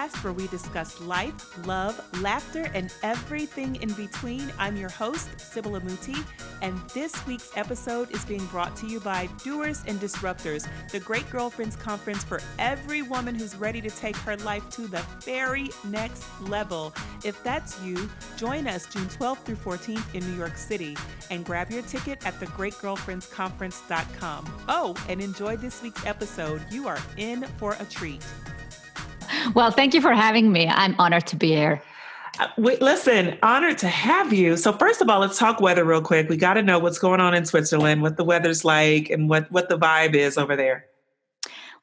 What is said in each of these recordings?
where we discuss life, love, laughter, and everything in between. I'm your host, Sibylla Muti, and this week's episode is being brought to you by Doers and Disruptors, the Great Girlfriends Conference for every woman who's ready to take her life to the very next level. If that's you, join us June 12th through 14th in New York City and grab your ticket at thegreatgirlfriendsconference.com. Oh, and enjoy this week's episode. You are in for a treat. Well, thank you for having me. I'm honored to be here. Listen, honored to have you. So first of all, let's talk weather real quick. We got to know what's going on in Switzerland, what the weather's like, and what the vibe is over there.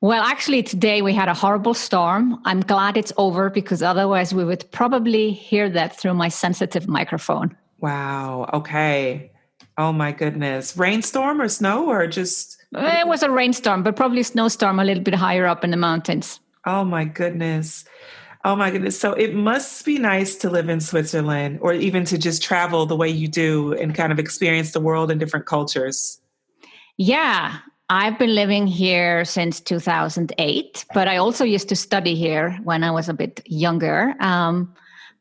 Well, actually, today we had a horrible storm. I'm glad it's over because otherwise we would probably hear that through my sensitive microphone. Wow. Okay. Oh, my goodness. Rainstorm or snow or just? It was a rainstorm, but probably snowstorm a little bit higher up in the mountains. Oh, my goodness. Oh, my goodness. So it must be nice to live in Switzerland or even to just travel the way you do and kind of experience the world and different cultures. Yeah, I've been living here since 2008, but I also used to study here when I was a bit younger.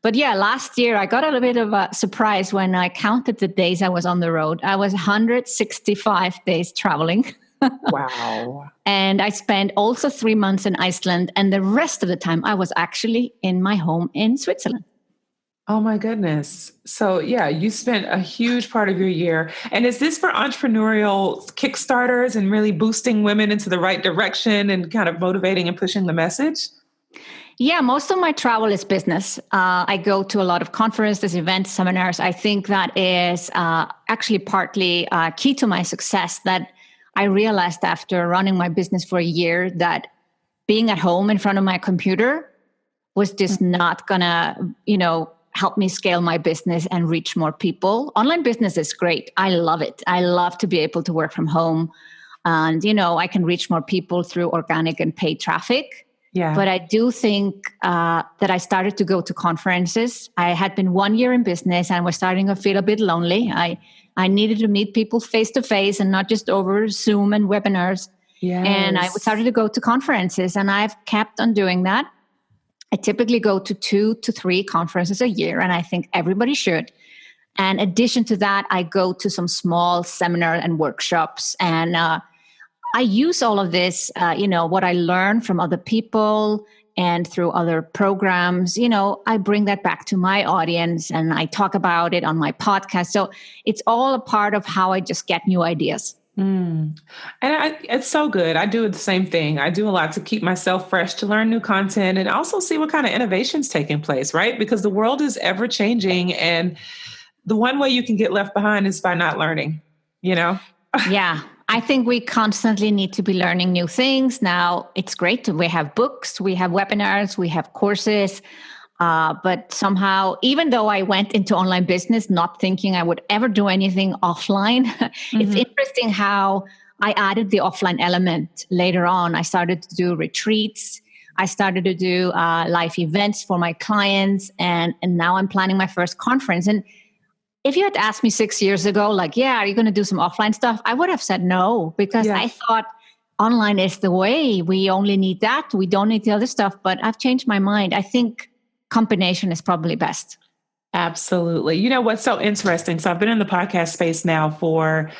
But yeah, last year I got a little bit of a surprise when I counted the days I was on the road. I was 165 days traveling. Wow. And I spent also 3 months in Iceland. And the rest of the time I was actually in my home in Switzerland. Oh my goodness. So yeah, you spent a huge part of your year. And is this for entrepreneurial kickstarters and really boosting women into the right direction and kind of motivating and pushing the message? Yeah, most of my travel is business. I go to a lot of conferences, events, seminars. I think that is actually partly key to my success, that I realized after running my business for a year that being at home in front of my computer was just not gonna, help me scale my business and reach more people. Online business is great. I love it. I love to be able to work from home. And, I can reach more people through organic and paid traffic. Yeah. But I do think that I started to go to conferences. I had been 1 year in business and was starting to feel a bit lonely. I needed to meet people face to face and not just over Zoom and webinars. Yes. And I started to go to conferences, and I've kept on doing that. I typically go to 2 to 3 conferences a year, and I think everybody should. And in addition to that, I go to some small seminar and workshops, and I use all of this, what I learn from other people and through other programs. I bring that back to my audience and I talk about it on my podcast. So it's all a part of how I just get new ideas. And it's so good. I do the same thing. I do a lot to keep myself fresh, to learn new content and also see what kind of innovations taking place, right? Because the world is ever changing. And the one way you can get left behind is by not learning, Yeah. I think we constantly need to be learning new things. Now, it's great. We have books, we have webinars, we have courses. But somehow, even though I went into online business not thinking I would ever do anything offline, it's interesting how I added the offline element later on. I started to do retreats. I started to do live events for my clients. And now I'm planning my first conference. And if you had asked me 6 years ago, are you going to do some offline stuff? I would have said no, because I thought online is the way. We only need that. We don't need the other stuff. But I've changed my mind. I think combination is probably best. Absolutely. You know what's so interesting? So I've been in the podcast space now for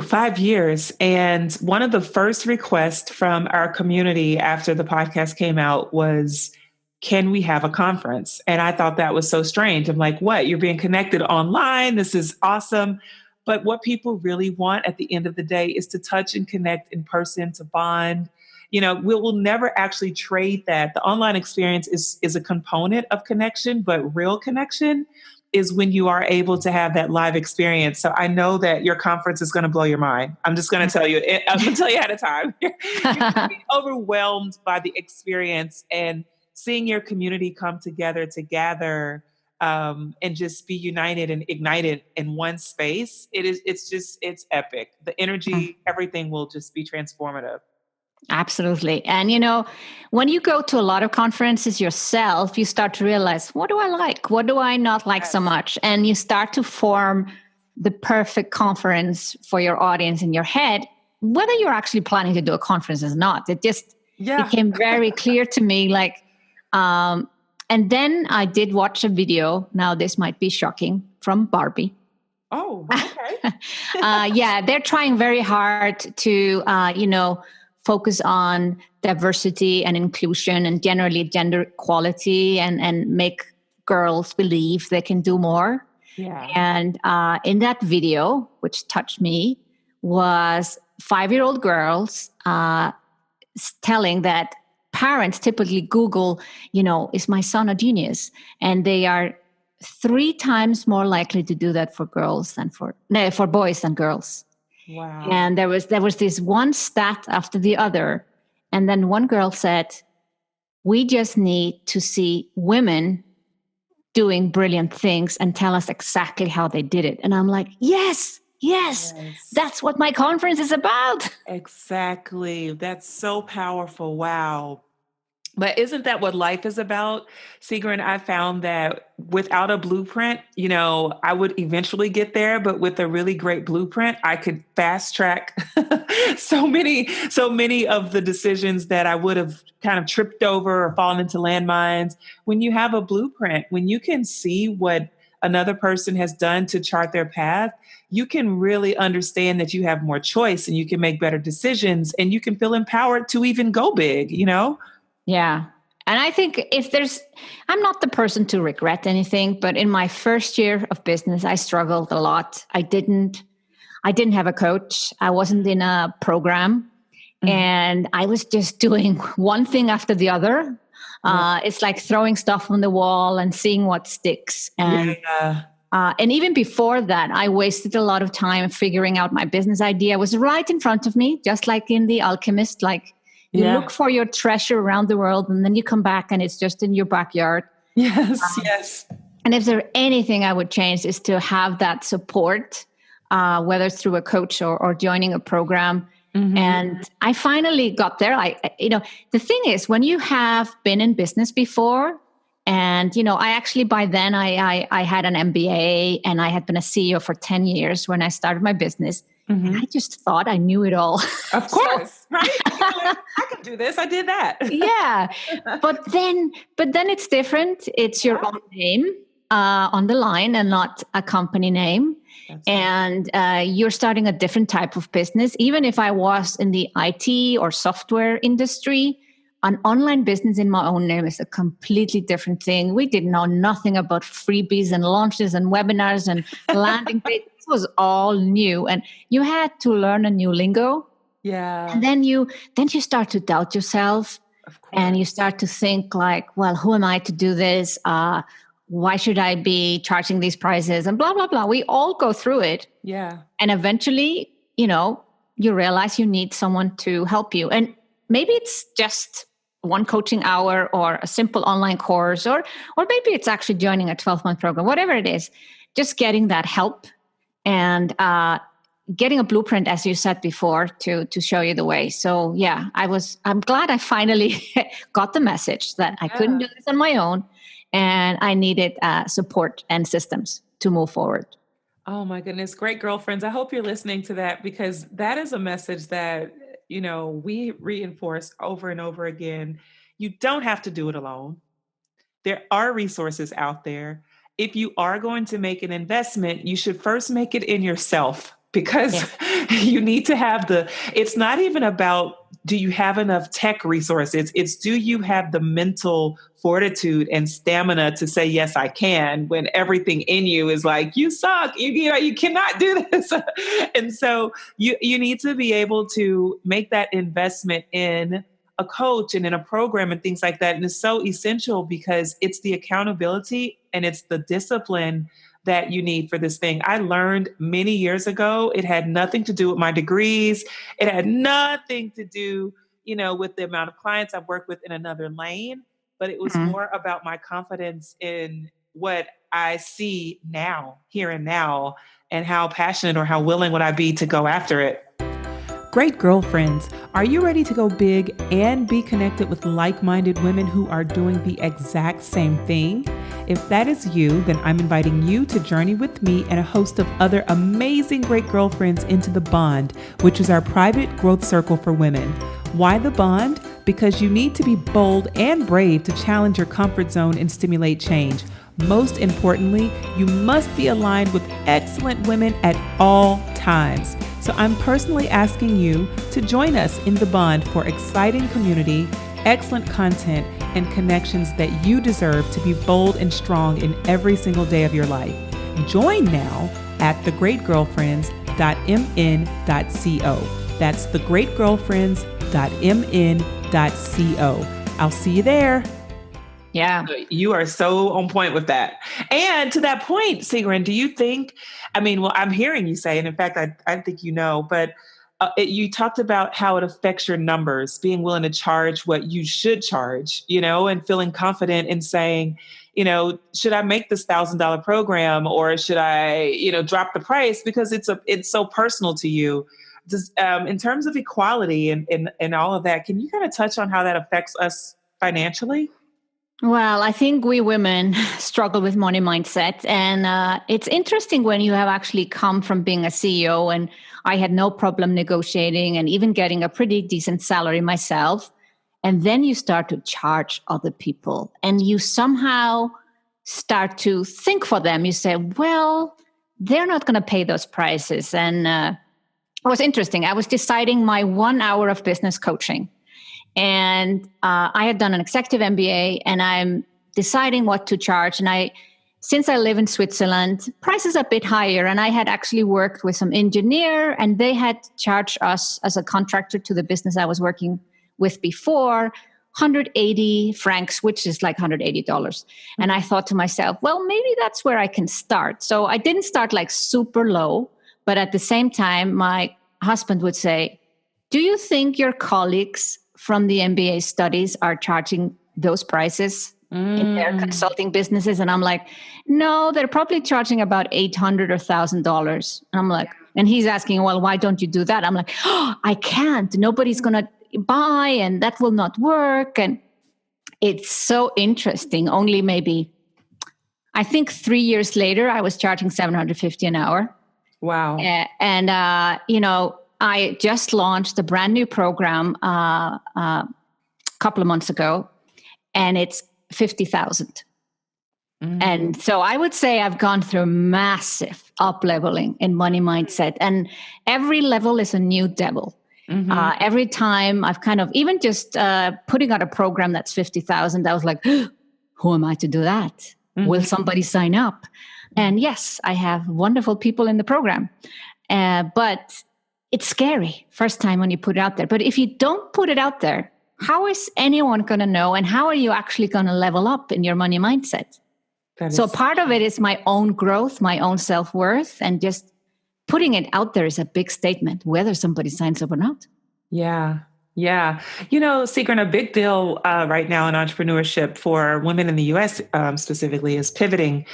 5 years. And one of the first requests from our community after the podcast came out was, can we have a conference? And I thought that was so strange. I'm like, what? You're being connected online. This is awesome. But what people really want at the end of the day is to touch and connect in person, to bond. We will never actually trade that. The online experience is a component of connection, but real connection is when you are able to have that live experience. So I know that your conference is going to blow your mind. I'm just going to tell you, I'm going to tell you ahead of time. You're going to be overwhelmed by the experience and seeing your community come together to gather and just be united and ignited in one space. It's epic. The energy, everything will just be transformative. Absolutely. And, when you go to a lot of conferences yourself, you start to realize, what do I like? What do I not like so much? And you start to form the perfect conference for your audience in your head, whether you're actually planning to do a conference or not. It just became very clear to me, And then I did watch a video. Now, this might be shocking, from Barbie. Oh, okay. Yeah, they're trying very hard to, focus on diversity and inclusion and generally gender equality and make girls believe they can do more. Yeah. And in that video, which touched me, was 5-year-old girls telling that parents typically Google, is my son a genius? And they are 3 times more likely to do that for girls than for boys than girls. Wow. And there was this one stat after the other. And then one girl said, we just need to see women doing brilliant things and tell us exactly how they did it. And I'm like, yes, that's what my conference is about. Exactly. That's so powerful. Wow. But isn't that what life is about? Sigrun, I found that without a blueprint, I would eventually get there, but with a really great blueprint, I could fast track so many of the decisions that I would have kind of tripped over or fallen into landmines. When you have a blueprint, when you can see what another person has done to chart their path, you can really understand that you have more choice and you can make better decisions and you can feel empowered to even go big, Yeah. And I think I'm not the person to regret anything, but in my first year of business, I struggled a lot. I didn't have a coach. I wasn't in a program, and I was just doing one thing after the other. It's like throwing stuff on the wall and seeing what sticks. And and even before that, I wasted a lot of time figuring out my business idea. It was right in front of me, just like in The Alchemist, you look for your treasure around the world and then you come back and it's just in your backyard. Yes. And if there's anything I would change is to have that support, whether it's through a coach or joining a program. And I finally got there. The thing is, when you have been in business before, and, I actually, by then I had an MBA and I had been a CEO for 10 years when I started my business. And I just thought I knew it all. Of course, right? I can do this. I did that. Yeah. But then it's different. It's your own name on the line and not a company name. That's and you're starting a different type of business. Even if I was in the IT or software industry, an online business in my own name is a completely different thing. We didn't know nothing about freebies and launches and webinars and landing pages. It was all new, and you had to learn a new lingo. Yeah. And then you start to doubt yourself, and you start to think like, well, who am I to do this? Why should I be charging these prices? And blah, blah, blah. We all go through it. Yeah. And eventually, you realize you need someone to help you. And maybe it's just one coaching hour or a simple online course, or maybe it's actually joining a 12-month program, whatever it is, just getting that help and getting a blueprint, as you said before, to show you the way. So yeah, I'm glad I finally got the message that I couldn't do this on my own and I needed support and systems to move forward. Oh my goodness. Great girlfriends. I hope you're listening to that, because that is a message that we reinforce over and over again. You don't have to do it alone. There are resources out there. If you are going to make an investment, you should first make it in yourself, because you need to have it's not even about, do you have enough tech resources? It's do you have the mental fortitude and stamina to say, yes, I can, when everything in you is like, you suck, you cannot do this. And so you need to be able to make that investment in a coach and in a program and things like that. And it's so essential, because it's the accountability and it's the discipline that you need for this thing. I learned many years ago, it had nothing to do with my degrees. It had nothing to do, with the amount of clients I've worked with in another lane, but it was more about my confidence in what I see now, here and now, and how passionate or how willing would I be to go after it. Great girlfriends, are you ready to go big and be connected with like-minded women who are doing the exact same thing? If that is you, then I'm inviting you to journey with me and a host of other amazing great girlfriends into The Bond, which is our private growth circle for women. Why The Bond? because you need to be bold and brave to challenge your comfort zone and stimulate change. Most importantly, you must be aligned with excellent women at all times. So I'm personally asking you to join us in the bond for exciting community, excellent content, and connections that you deserve to be bold and strong in every single day of your life. Join now at thegreatgirlfriends.mn.co. That's thegreatgirlfriends.mn.co. I'll see you there. Yeah. You are so on point with that. And to that point, Sigrun, do you think, I'm hearing you say, and in fact, I think you know, but you talked about how it affects your numbers, being willing to charge what you should charge, and feeling confident in saying, should I make this $1,000 program or should I, drop the price because it's so personal to you. In terms of equality and all of that, can you kind of touch on how that affects us financially? Well, I think we women struggle with money mindset. And it's interesting when you have actually come from being a CEO, and I had no problem negotiating and even getting a pretty decent salary myself. And then you start to charge other people and you somehow start to think for them. You say, well, they're not going to pay those prices. And it was interesting. I was deciding my 1 hour of business coaching. And I had done an executive MBA, and I'm deciding what to charge. And since I live in Switzerland, prices are a bit higher. And I had actually worked with some engineer, and they had charged us as a contractor to the business I was working with before, 180 francs, which is like $180. And I thought to myself, well, maybe that's where I can start. So I didn't start like super low, but at the same time, my husband would say, do you think your colleagues from the MBA studies are charging those prices in their consulting businesses? And I'm like, no, they're probably charging about $800 or $1,000. And I'm like, and he's asking, well, why don't you do that? I'm like, oh, I can't. Nobody's going to buy, and that will not work. And it's so interesting. Only maybe, I think 3 years later, I was charging $750 an hour. Wow. And I just launched a brand new program a couple of months ago, and it's 50,000. And so I would say I've gone through massive up-leveling in money mindset, and every level is a new devil. Every time I've kind of, even just putting out a program that's 50,000, I was like, who am I to do that? Will somebody sign up? And yes, I have wonderful people in the program, but it's scary first time when you put it out there. But if you don't put it out there, how is anyone going to know? And how are you actually going to level up in your money mindset? So part of it is my own growth, my own self-worth, and just putting it out there is a big statement, whether somebody signs up or not. Yeah. Yeah. Sigrun, a big deal right now in entrepreneurship for women in the US specifically is pivoting.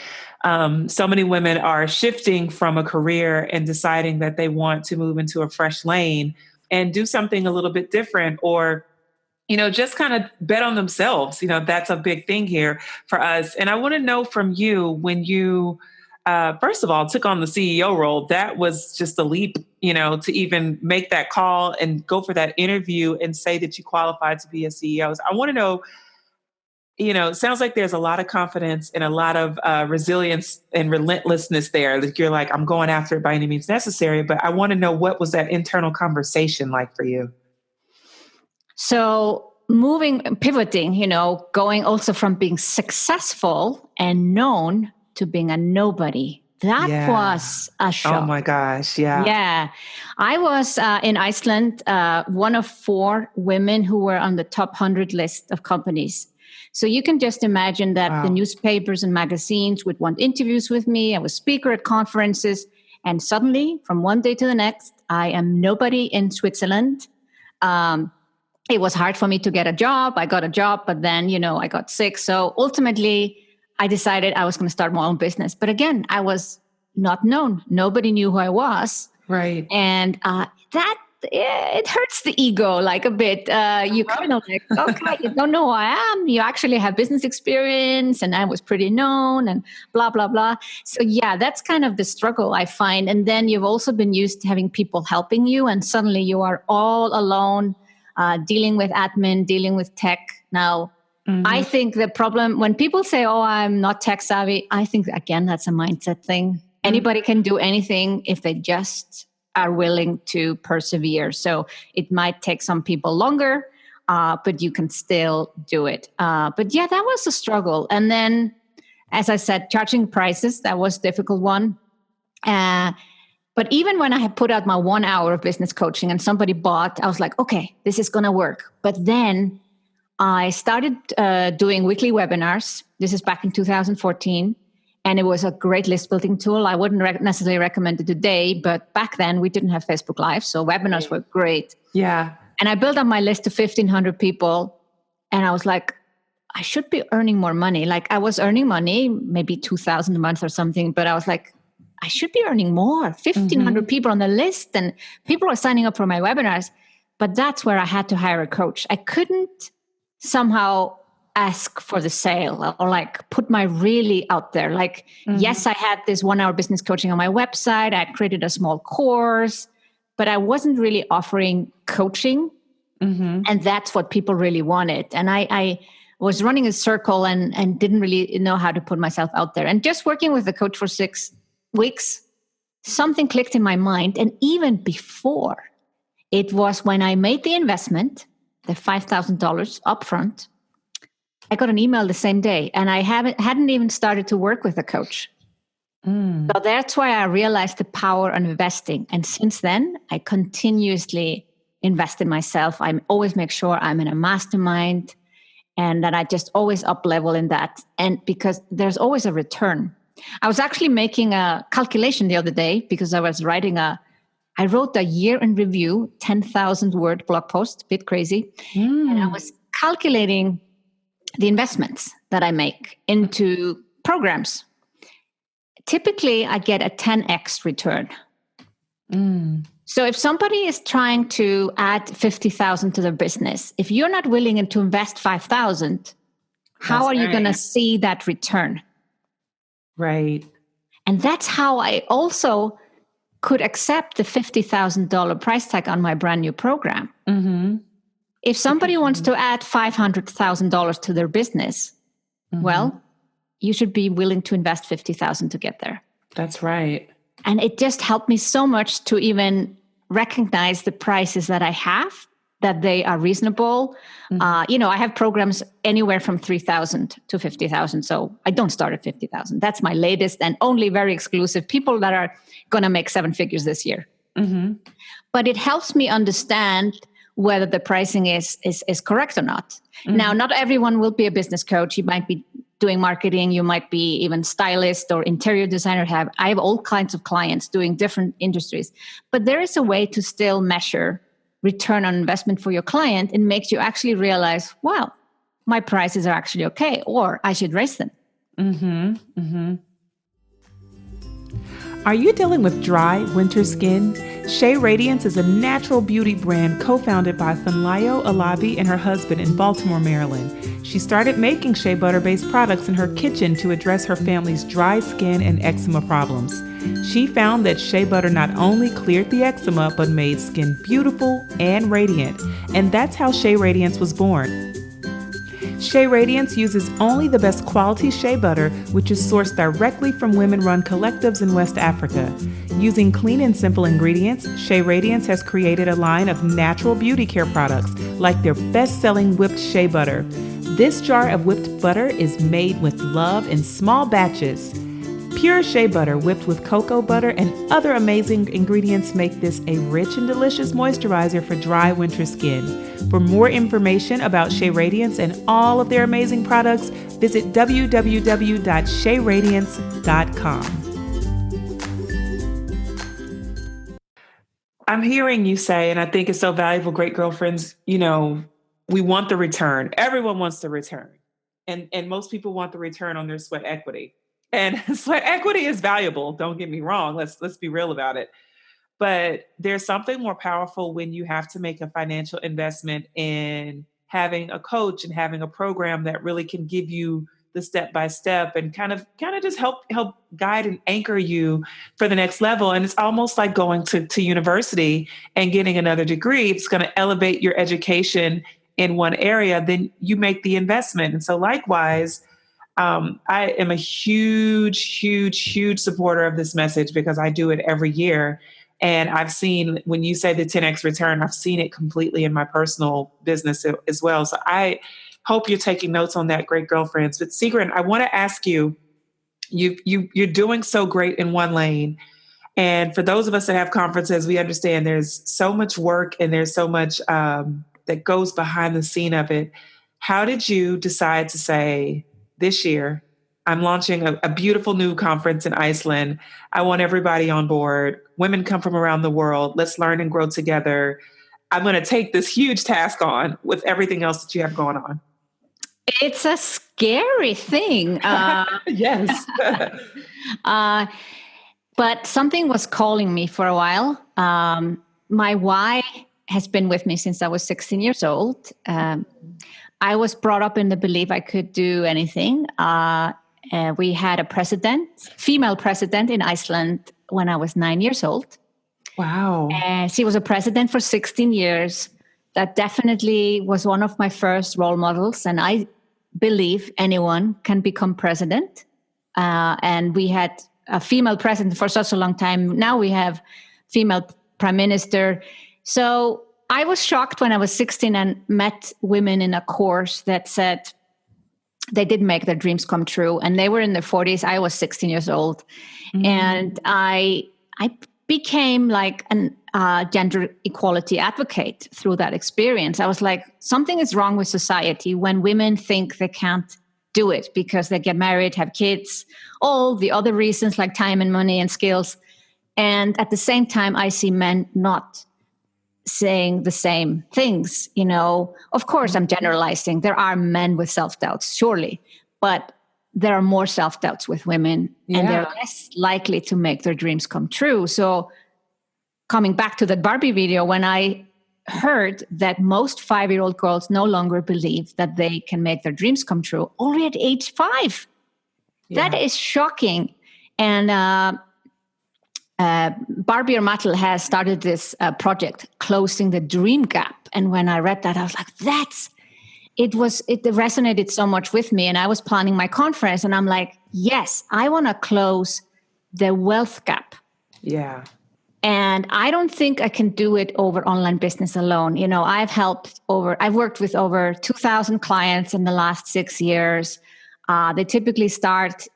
So many women are shifting from a career and deciding that they want to move into a fresh lane and do something a little bit different, or, just kind of bet on themselves. That's a big thing here for us. And I want to know from you, when you, first of all, took on the CEO role, that was just a leap, to even make that call and go for that interview and say that you qualified to be a CEO. So I want to know, it sounds like there's a lot of confidence and a lot of resilience and relentlessness there. That you're like, I'm going after it by any means necessary. But I want to know, what was that internal conversation like for you? So pivoting, going also from being successful and known to being a nobody. That was a shock. Oh my gosh. Yeah. Yeah. I was in Iceland, one of 4 women who were on the top 100 list of companies. So you can just imagine that the newspapers and magazines would want interviews with me. I was speaker at conferences. And suddenly, from one day to the next, I am nobody in Switzerland. It was hard for me to get a job. I got a job, but then, I got sick. So ultimately, I decided I was going to start my own business. But again, I was not known. Nobody knew who I was. Right. And it hurts the ego like a bit. You kind of like, okay, you don't know who I am. You actually have business experience, and I was pretty known, and blah, blah, blah. So yeah, that's kind of the struggle I find. And then you've also been used to having people helping you, and suddenly you are all alone dealing with admin, dealing with tech. Now, I think the problem when people say, oh, I'm not tech savvy, I think, again, that's a mindset thing. Anybody can do anything if they just are willing to persevere. So it might take some people longer, but you can still do it. But yeah, that was a struggle. And then, as I said, charging prices, that was a difficult one. But even when I had put out my 1 hour of business coaching and somebody bought, I was like, okay, this is going to work. But then I started doing weekly webinars. This is back in 2014. And it was a great list building tool. I wouldn't necessarily recommend it today, but back then we didn't have Facebook Live. So webinars were great. Yeah. And I built up my list to 1,500 people. And I was like, I should be earning more money. Like I was earning money, maybe 2,000 a month or something. But I was like, I should be earning more. 1,500 people on the list and people are signing up for my webinars. But that's where I had to hire a coach. I couldn't somehow ask for the sale or like put my really out there. Like, yes, I had this 1 hour business coaching on my website. I created a small course, but I wasn't really offering coaching. And that's what people really wanted. And I was running a circle and didn't really know how to put myself out there. And just working with the coach for 6 weeks, something clicked in my mind. And even before, it was when I made the investment, the $5,000 upfront, I got an email the same day and I hadn't even started to work with a coach. So that's why I realized the power of investing. And since then, I continuously invest in myself. I always make sure I'm in a mastermind and that I just always up level in that. And because there's always a return. I was actually making a calculation the other day because I wrote a year in review, 10,000 word blog post, a bit crazy. And I was calculating the investments that I make into programs. Typically, I get a 10x return. So if somebody is trying to add 50,000 to their business, if you're not willing to invest 5,000, how are you going to see that return? Right. And that's how I also could accept the $50,000 price tag on my brand new program. If somebody wants to add $500,000 to their business, well, you should be willing to invest 50,000 to get there. That's right. And it just helped me so much to even recognize the prices that I have, that they are reasonable. I have programs anywhere from 3,000 to 50,000. So I don't start at 50,000. That's my latest and only very exclusive people that are going to make 7 figures this year. But it helps me understand whether the pricing is correct or not. Now, not everyone will be a business coach. You might be doing marketing. You might be even stylist or interior designer. I have all kinds of clients doing different industries. But there is a way to still measure return on investment for your client. It makes you actually realize, wow, my prices are actually okay, or I should raise them. Are you dealing with dry winter skin? Shea Radiance is a natural beauty brand co-founded by Funlayo Alabi and her husband in Baltimore, Maryland. She started making shea butter-based products in her kitchen to address her family's dry skin and eczema problems. She found that shea butter not only cleared the eczema, but made skin beautiful and radiant. And that's how Shea Radiance was born. Shea Radiance uses only the best quality shea butter, which is sourced directly from women-run collectives in West Africa. Using clean and simple ingredients, Shea Radiance has created a line of natural beauty care products, like their best-selling whipped shea butter. This jar of whipped butter is made with love in small batches. Pure shea butter whipped with cocoa butter and other amazing ingredients make this a rich and delicious moisturizer for dry winter skin. For more information about Shea Radiance and all of their amazing products, visit www.shearadiance.com. I'm hearing you say, and I think it's so valuable, great girlfriends, we want the return. Everyone wants the return. And most people want the return on their sweat equity. And sweat equity is valuable. Don't get me wrong. Let's be real about it. But there's something more powerful when you have to make a financial investment in having a coach and having a program that really can give you the step by step and kind of just help guide and anchor you for the next level. And it's almost like going to university and getting another degree. It's going to elevate your education in one area, then you make the investment. And so likewise, I am a huge supporter of this message because I do it every year. And I've seen, when you say the 10x return, I've seen it completely in my personal business as well. So I hope you're taking notes on that, great girlfriends. But Sigrun, I want to ask you, you're doing so great in one lane. And for those of us that have conferences, we understand there's so much work and there's so much that goes behind the scene of it. How did you decide to say, this year, I'm launching a beautiful new conference in Iceland. I want everybody on board. Women come from around the world. Let's learn and grow together. I'm going to take this huge task on with everything else that you have going on. It's a scary thing. Yes. But something was calling me for a while. My why has been with me since I was 16 years old. I was brought up in the belief I could do anything. We had a female president in Iceland when I was 9 years old. Wow. And she was a president for 16 years. That definitely was one of my first role models. And I believe anyone can become president. And we had a female president for such a long time. Now we have female prime minister. So I was shocked when I was 16 and met women in a course that said they did make their dreams come true. And they were in their 40s. I was 16 years old. Mm-hmm. And I became like an gender equality advocate through that experience. I was like, something is wrong with society when women think they can't do it because they get married, have kids, all the other reasons like time and money and skills. And at the same time, I see men not saying the same things. Of course, I'm generalizing. There are men with self-doubts, surely, but there are more self-doubts with women, and they're less likely to make their dreams come true. So coming back to that Barbie video, when I heard that most 5-year-old girls no longer believe that they can make their dreams come true already at age 5, that is shocking. And Barbie Mattel has started this project, Closing the Dream Gap. And when I read that, I was like, it resonated so much with me. And I was planning my conference and I'm like, yes, I want to close the wealth gap. Yeah. And I don't think I can do it over online business alone. I've worked with over 2,000 clients in the last 6 years. They typically start,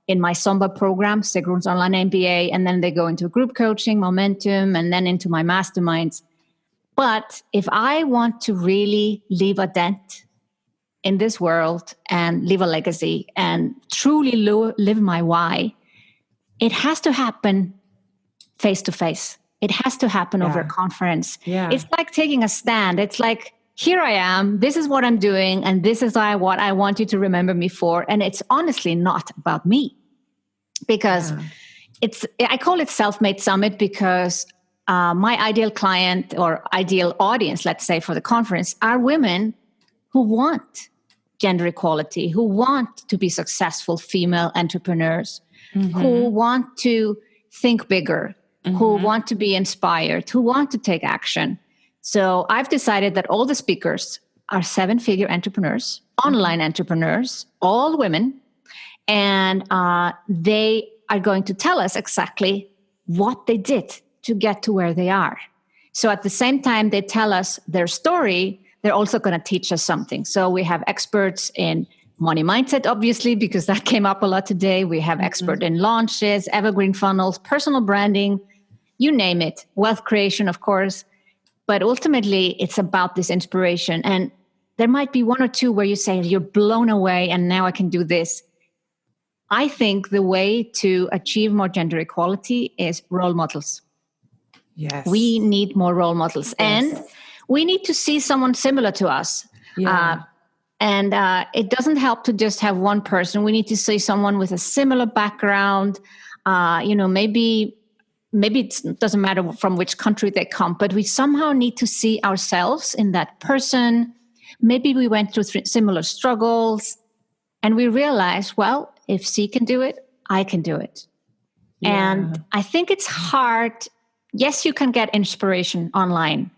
in my Somba program, Sigrun's online MBA, and then they go into group coaching, momentum, and then into my masterminds. But if I want to really leave a dent in this world and leave a legacy and truly live my why, it has to happen face to face. It has to happen over a conference. Yeah. It's like taking a stand. It's like, here I am, this is what I'm doing, and this is what I want you to remember me for. And it's honestly not about me, because I call it Self-Made Summit because my ideal client or ideal audience, let's say, for the conference are women who want gender equality, who want to be successful female entrepreneurs, who want to think bigger, who want to be inspired, who want to take action. So I've decided that all the speakers are 7-figure entrepreneurs, online entrepreneurs, all women, and they are going to tell us exactly what they did to get to where they are. So at the same time they tell us their story, they're also going to teach us something. So we have experts in money mindset, obviously, because that came up a lot today. We have expert in launches, evergreen funnels, personal branding, you name it, wealth creation, of course. But ultimately, it's about this inspiration. And there might be one or two where you say, you're blown away and now I can do this. I think the way to achieve more gender equality is role models. Yes. We need more role models. Yes. And we need to see someone similar to us. Yeah. And it doesn't help to just have one person. We need to see someone with a similar background. Maybe it doesn't matter from which country they come, but we somehow need to see ourselves in that person. Maybe we went through similar struggles. And we realized, well, if she can do it, I can do it. Yeah. And I think it's hard. Yes, you can get inspiration online,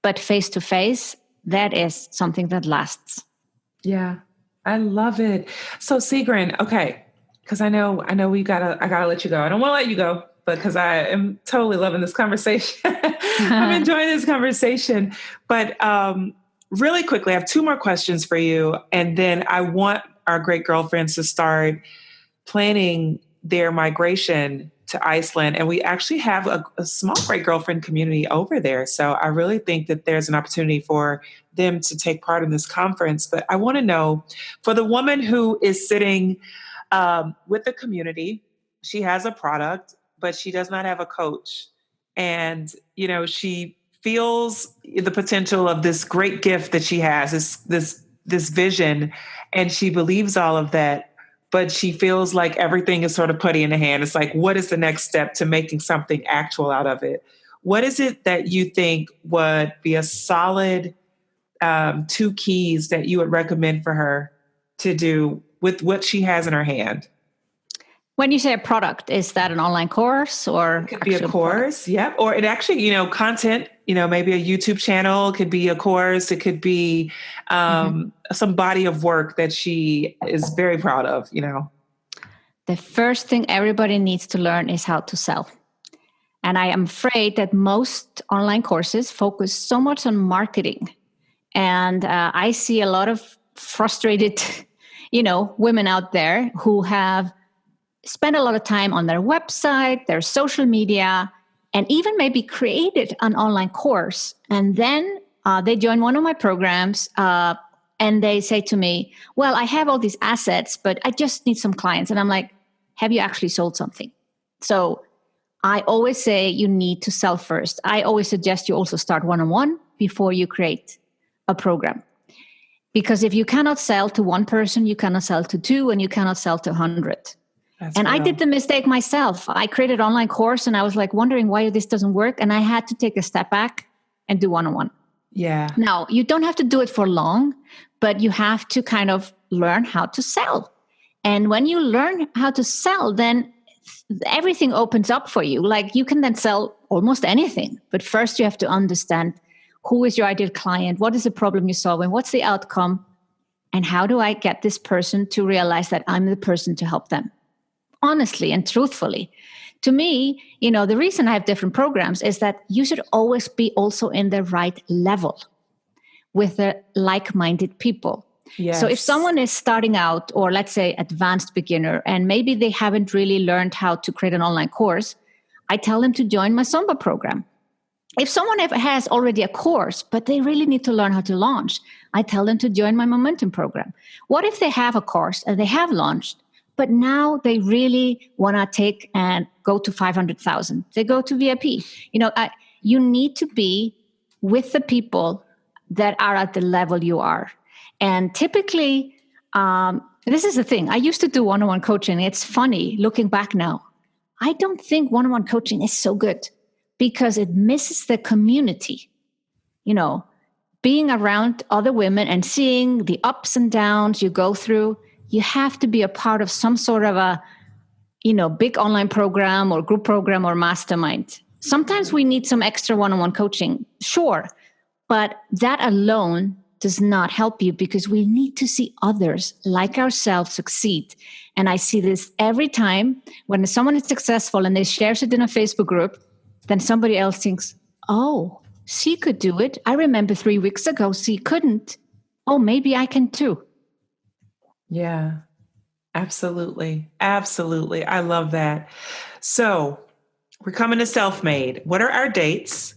but face to face, that is something that lasts. Yeah, I love it. So Sigrun, okay, because I know I gotta let you go. I don't want to let you go, but because I am totally loving this conversation. I'm enjoying this conversation. But really quickly, I have two more questions for you, and then I want our great girlfriends to start planning their migration to Iceland. And we actually have a small great girlfriend community over there. So I really think that there's an opportunity for them to take part in this conference. But I want to know, for the woman who is sitting with the community, she has a product, but she does not have a coach. And, she feels the potential of this great gift that she has, this vision, and she believes all of that, but she feels like everything is sort of putty in the hand. It's like, what is the next step to making something actual out of it? What is it that you think would be a solid two keys that you would recommend for her to do with what she has in her hand? When you say a product, is that an online course or It could be a course, yep. Or it actually, content, maybe a YouTube channel, it could be a course, it could be some body of work that she is very proud of, The first thing everybody needs to learn is how to sell. And I am afraid that most online courses focus so much on marketing. And I see a lot of frustrated, women out there who have spent a lot of time on their website, their social media, and even maybe created an online course. And then they join one of my programs and they say to me, well, I have all these assets, but I just need some clients. And I'm like, have you actually sold something? So I always say you need to sell first. I always suggest you also start one-on-one before you create a program. Because if you cannot sell to one person, you cannot sell to two, and you cannot sell to 100. And I did the mistake myself. I created an online course and I was like wondering why this doesn't work. And I had to take a step back and do one-on-one. Yeah. Now, you don't have to do it for long, but you have to kind of learn how to sell. And when you learn how to sell, then everything opens up for you. Like you can then sell almost anything. But first you have to understand who is your ideal client? What is the problem you're solving? What's the outcome? And how do I get this person to realize that I'm the person to help them? Honestly and truthfully. To me, the reason I have different programs is that you should always be also in the right level with the like-minded people. Yes. So if someone is starting out, or let's say advanced beginner, and maybe they haven't really learned how to create an online course, I tell them to join my Zumba program. If someone has already a course, but they really need to learn how to launch, I tell them to join my Momentum program. What if they have a course and they have launched, but now they really want to take and go to 500,000. They go to VIP. You need to be with the people that are at the level you are. And typically, this is the thing. I used to do one-on-one coaching. It's funny looking back now. I don't think one-on-one coaching is so good because it misses the community. Being around other women and seeing the ups and downs you go through. You have to be a part of some sort of a, big online program or group program or mastermind. Sometimes we need some extra one-on-one coaching, sure. But that alone does not help you because we need to see others like ourselves succeed. And I see this every time when someone is successful and they share it in a Facebook group, then somebody else thinks, oh, she could do it. I remember 3 weeks ago, she couldn't. Oh, maybe I can too. Yeah, absolutely. Absolutely. I love that. So we're coming to Self-Made. What are our dates?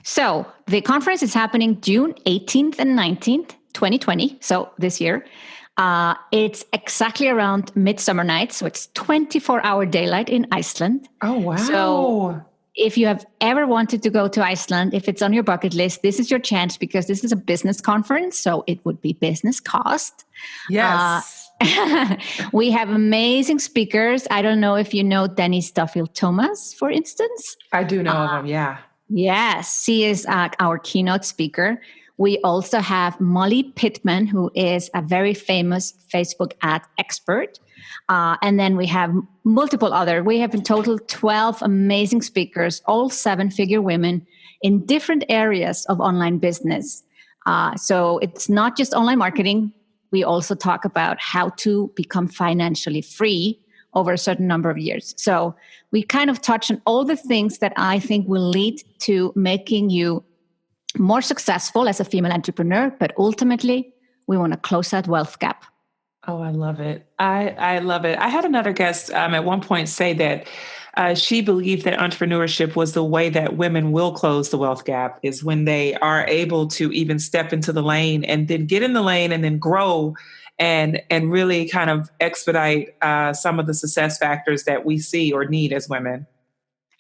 So the conference is happening June 18th and 19th, 2020. So this year. It's exactly around Midsummer Night. So it's 24-hour daylight in Iceland. Oh, wow. So if you have ever wanted to go to Iceland, if it's on your bucket list, this is your chance because this is a business conference. So it would be business cost. Yes. We have amazing speakers. I don't know if you know Dennis Duffield Thomas, for instance. I do know of him. Yeah. Yes, she is our keynote speaker. We also have Molly Pittman, who is a very famous Facebook ad expert. And then we have multiple other. We have in total 12 amazing speakers, all 7-figure women in different areas of online business. So it's not just online marketing. We also talk about how to become financially free over a certain number of years. So we kind of touch on all the things that I think will lead to making you more successful as a female entrepreneur, but ultimately we want to close that wealth gap. Oh, I love it. I love it. I had another guest at one point say that she believed that entrepreneurship was the way that women will close the wealth gap, is when they are able to even step into the lane and then get in the lane and then grow and really kind of expedite some of the success factors that we see or need as women.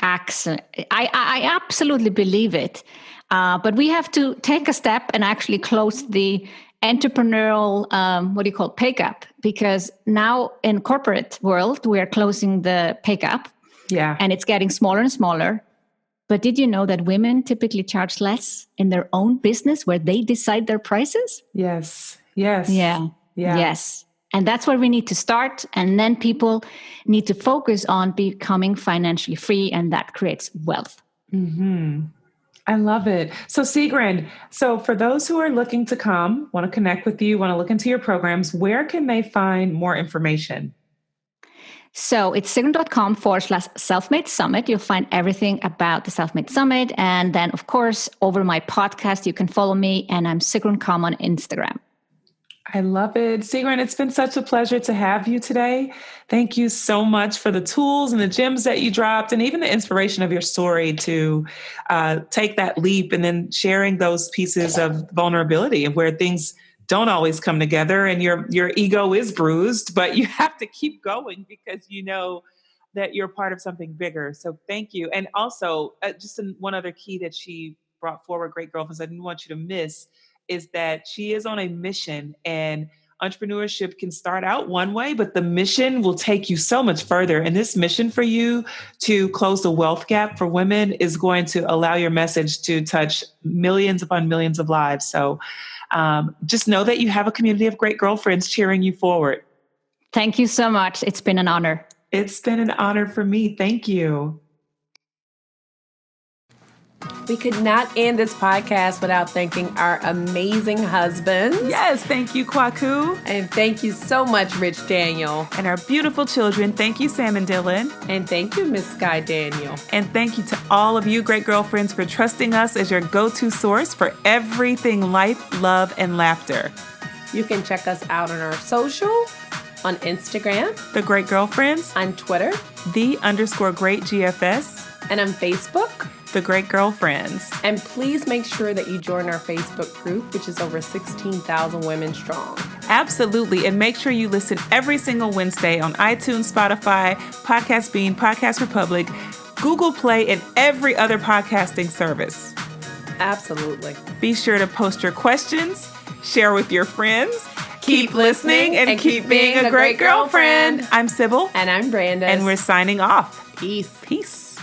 Excellent. I absolutely believe it. But we have to take a step and actually close the entrepreneurial, pay gap? Because now in corporate world, we are closing the pay gap. Yeah. And it's getting smaller and smaller. But did you know that women typically charge less in their own business where they decide their prices? Yes. Yeah. Yes. And that's where we need to start. And then people need to focus on becoming financially free, and that creates wealth. Mm-hmm. I love it. So Sigrun, so for those who are looking to come, want to connect with you, want to look into your programs, where can they find more information? So it's sigrun.com/selfmade summit. You'll find everything about the Selfmade Summit. And then, of course, over my podcast, you can follow me, and I'm Sigrun.com on Instagram. I love it. Sigrun, it's been such a pleasure to have you today. Thank you so much for the tools and the gems that you dropped, and even the inspiration of your story to take that leap and then sharing those pieces of vulnerability and where things don't always come together and your ego is bruised, but you have to keep going because you know that you're part of something bigger. So thank you. And also, one other key that she brought forward, great girlfriends, I didn't want you to miss, is that she is on a mission, and entrepreneurship can start out one way, but the mission will take you so much further. And this mission for you to close the wealth gap for women is going to allow your message to touch millions upon millions of lives. So just know that you have a community of great girlfriends cheering you forward. Thank you so much. It's been an honor. It's been an honor for me. Thank you. We could not end this podcast without thanking our amazing husbands. Yes, thank you, Kwaku. And thank you so much, Rich Daniel. And our beautiful children. Thank you, Sam and Dylan. And thank you, Miss Sky Daniel. And thank you to all of you, great girlfriends, for trusting us as your go-to source for everything life, love, and laughter. You can check us out on our social, on Instagram, The Great Girlfriends, on Twitter, _great GFS, and on Facebook, The Great Girlfriends. And please make sure that you join our Facebook group, which is over 16,000 women strong. Absolutely. And make sure you listen every single Wednesday on iTunes, Spotify, Podcast Bean, Podcast Republic, Google Play, and every other podcasting service. Absolutely. Be sure to post your questions, share with your friends, keep listening, and keep being a great girlfriend. I'm Sybil. And I'm Brandon. And we're signing off. Peace. Peace.